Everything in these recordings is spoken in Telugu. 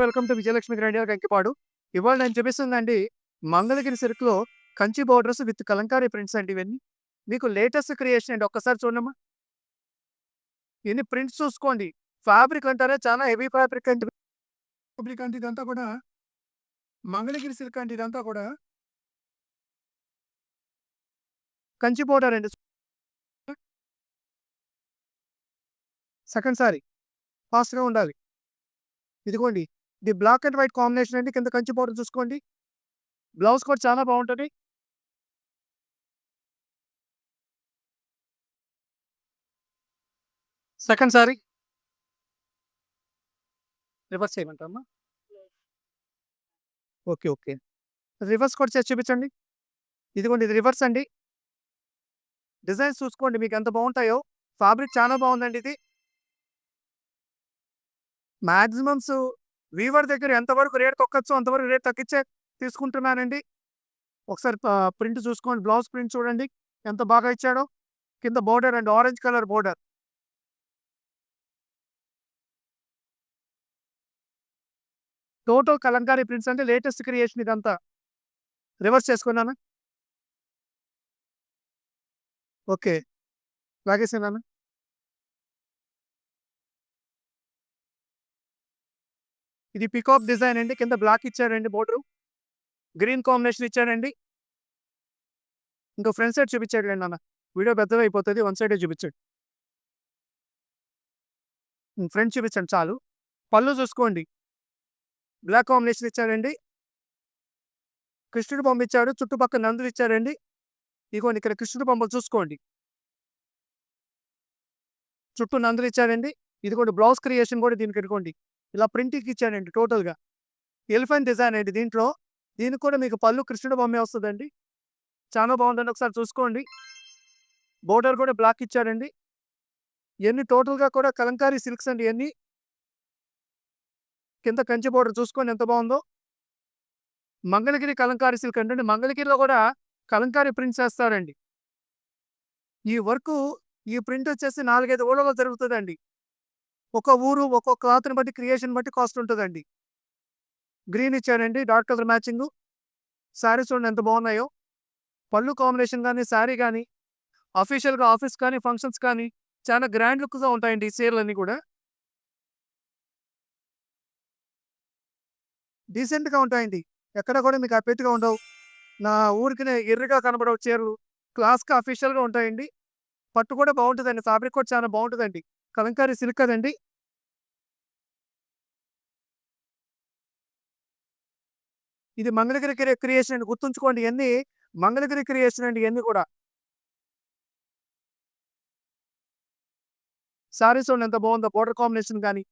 Welcome to Vijayalakshmi grinder Kankipadu. ఇవాళ నేను చూపిస్తుందండి మంగళగిరి సిల్క్‌లో Kanchi borders with Kalamkari prints అండి ఇవన్నీ. మీకు లేటెస్ట్ క్రియేషన్ అండి. ఒక్కసారి చూడమ్మా. ఇన్ని ప్రింట్స్ చూసుకోండి. ఫ్యాబ్రిక్ అంటారా చాలా హెవీ ఫ్యాబ్రిక్ అండి. ఫ్యాబ్రిక్ అంటే ఇదంతా కూడా మంగళగిరి సిల్క్ అండి ఇదంతా కూడా. కంచి బోర్డర్ అండి. సెకండ్ సారీ ఫాస్ట్‌గా ఉండాలి. ఇదిగోండి. ఇది బ్లాక్ అండ్ వైట్ కాంబినేషన్ అండి. కింద కంచి బోర్డర్ చూసుకోండి. బ్లౌజ్ కూడా చాలా బావుంటది. సెకండ్ సారీ రివర్స్ చేయమంటారమ్మా? ఓకే. ఓకే. రివర్స్ కూడా చేసి చూపించండి. ఇదిగోండి ఇది రివర్స్ అండి. డిజైన్స్ చూసుకోండి మీకెంత బావుంటాయో. ఫ్యాబ్రిక్ చాలా బావుందండి ఇది. మాక్సిమమ్స్ వీవర్ దగ్గర ఎంతవరకు రేట్ తొక్కచ్చో అంతవరకు రేట్ తగ్గించే తీసుకుంటున్నానండి. ఒకసారి ప్రింట్ చూసుకోండి. బ్లౌజ్ ప్రింట్ చూడండి ఎంత బాగా ఇచ్చాడో. కింద బోర్డర్ అండి orange colour border. Total Kalamkari prints అంటే లేటెస్ట్ క్రియేషన్ ఇదంతా. రివర్స్ చేసుకున్నానా? ఓకే. లాగేసేనానా? ఇది పీకాక్ డిజైన్ అండి. కింద బ్లాక్ ఇచ్చాడండి బోర్డరు. గ్రీన్ కాంబినేషన్ ఇచ్చాడండి. ఇంకో ఫ్రంట్ సైడ్ చూపించాడులెండి నాన్న. వీడియో పెద్దదయిపోతది. వన్ సైడే చూపించండి. ఫ్రంట్ చూపించండి చాలు. పళ్ళు చూసుకోండి. బ్లాక్ కాంబినేషన్ ఇచ్చాడండి. కృష్ణుడి బొమ్మ ఇచ్చాడు. చుట్టుపక్కల నందులు ఇచ్చాడండి. ఇదిగోండి ఇక్కడ కృష్ణుడి బొమ్మలు చూసుకోండి. చుట్టూ నందులు ఇచ్చాడండి. ఇదిగోండి బ్లౌజ్ క్రియేషన్ కూడా దీనికి ఇదిగోండి. ఇలా ప్రింటింగ్ ఇచ్చాడండి టోటల్‌గా. ఎలిఫెంట్ డిజైన్ అండి దీంట్లో. దీనికి కూడా మీకు పళ్ళు కృష్ణుడి బొమ్మే వస్తదండి. చాలా బావుందండి. ఒకసారి చూసుకోండి. బోర్డర్ కూడా బ్లాక్ ఇచ్చాడండి. ఇయన్నీ టోటల్‌గా కూడా కలంకారీ సిల్క్స్ అండి ఇయన్నీ. కింద కంచి బోర్డర్ చూసుకోండి ఎంత బావుందో. మంగళగిరి కలంకారీ సిల్క్ అంటండి. మంగళగిరిలో కూడా కలంకారీ ప్రింట్స్ ఏస్తారండి. ఈ వర్కు ఈ ప్రింట్ వచ్చేసి 4, 5 ఊర్లలో జరుగుతదండి. ఒక ఊరు ఒక్కొక్క క్లాత్‌ని బట్టి క్రియేషన్ బట్టి కాస్ట్ ఉంటదండి. గ్రీన్ ఇచ్చాడండి డార్క్ కలర్ మ్యాచింగు. శారీస్ చూడండి ఎంత బావున్నాయో. పళ్ళు కాంబినేషన్ గాని, శారీ గాని, అఫీషియల్‌గా ఆఫీస్ కానీ, ఫంక్షన్స్ కానీ చాలా గ్రాండ్ లుక్‌గా ఉంటాయండి ఈ చీరలన్నీ కూడా. డీసెంట్‌గా ఉంటాయండి. ఎక్కడ కూడా మీకు అపెట్టుగా ఉండవు. నా ఊరికినే ఎర్రగా కనబడవు చీరలు. క్లాస్‌గా అఫీషియల్‌గా ఉంటాయండి. పట్టు కూడా బావుంటదండి. ఫ్యాబ్రిక్ కూడా చాలా బావుంటదండి. కలంకారీ సిల్క్ కదండీ! ఇది మంగళగిరి క్రియేషన్ అండి. గుర్తుంచుకోండి ఇయన్నీ మంగళగిరి క్రియేషన్ అండి ఇయన్నీ కూడా. శారీస్ చూడండి ఎంత బావుందో బోర్డర్ కాంబినేషన్ గాని.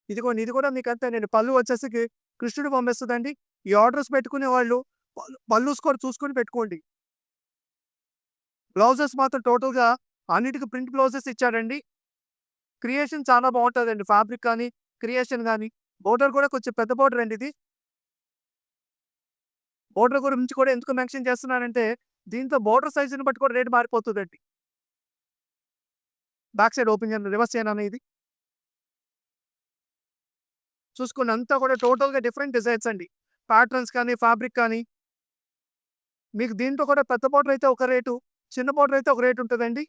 ఇదిగోండి ఇది కూడా మీకంతేనండి. పళ్ళు వచ్చేసి కృష్ణుడి బొమ్మేస్తదండి. ఈ ఆర్డర్స్ పెట్టుకునే వాళ్ళు పళ్ళుస్ కూడా చూసుకొని పెట్టుకోండి. బ్లౌజెస్ మాత్రం టోటల్‌గా అన్నిటికి ప్రింట్ బ్లౌజెస్ ఇచ్చాడండి. క్రియేషన్ చాలా బావుంటదండి. ఫ్యాబ్రిక్ కానీ, క్రియేషన్ గాని. బోర్డర్ కూడా కొంచెం పెద్ద బోర్డర్ అండి ఇది. బోర్డర్ గురించి కూడా ఎందుకు మెన్షన్ చేస్తున్నానంటే, దీంతో బోర్డర్ సైజ్‌ని బట్టి కూడా రేట్ మారిపోతదండి. బ్యాక్ సైడ్ ఓపెన్ చేయండి. రివర్స్ చేయనా ఇది? చూసుకోండి అంతా కూడా టోటల్‌గా డిఫరెంట్ డిజైన్స్ అండి. ప్యాటర్న్స్ కానీ, ఫ్యాబ్రిక్ కానీ, మీకు దీంట్లో కూడా పెద్ద బోర్డర్ అయితే ఒక రేటు, చిన్న బోర్డర్ అయితే ఒక రేట్ ఉంటదండి.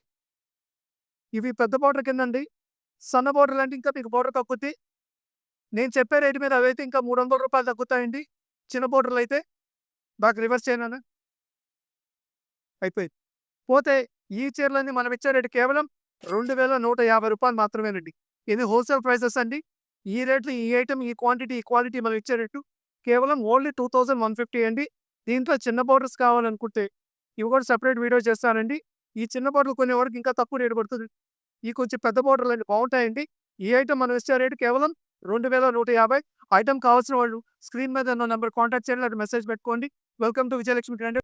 ఇవి పెద్ద బోర్డర్ కిందండి. సన్న బోర్డర్‌లు అంటే ఇంకా మీకు బోర్డర్ తగ్గుద్ది. నేను చెప్పే రేట్ మీద అవైతే ఇంకా రూ. 300 తగ్గుతాయండి. చిన్న బోర్డర్‌లయితే. బ్యాక్ రివర్స్ చేయనా? అయిపోయింది. పోతే ఈ చీరలన్నీ మనం ఇచ్చే రేట్ కేవలం రూ. 2150 మాత్రమేనండి. ఇది హోల్‌సేల్ ప్రైసెస్ అండి. ఈ రేట్లు, ఈ ఐటెమ్, ఈ క్వాంటిటీ, ఈ క్వాలిటీ మనం ఇచ్చే రేటు కేవలం ఓన్లీ 2150 అండి. దీంట్లో చిన్న బోర్డర్స్ కావాలనుకుంటే ఇవి కూడా సెపరేట్ వీడియో చేస్తానండి. ఈ చిన్న బోర్డర్లు కొనే వరకు ఇంకా తక్కువ రేట్ పడుతది. ఈ కొంచెం పెద్ద బోర్డర్‌లండి బావుంటాయండి. ఈ ఐటెమ్ మనం ఇచ్చే రేట్ కేవలం 2150. ఐటెమ్ కావాల్సిన వాళ్ళు స్క్రీన్ మీద ఉన్న నంబర్ కాంటాక్ట్ చేయండి. లేదా మెసేజ్ పెట్టుకోండి. Welcome to Vijayalakshmi trend.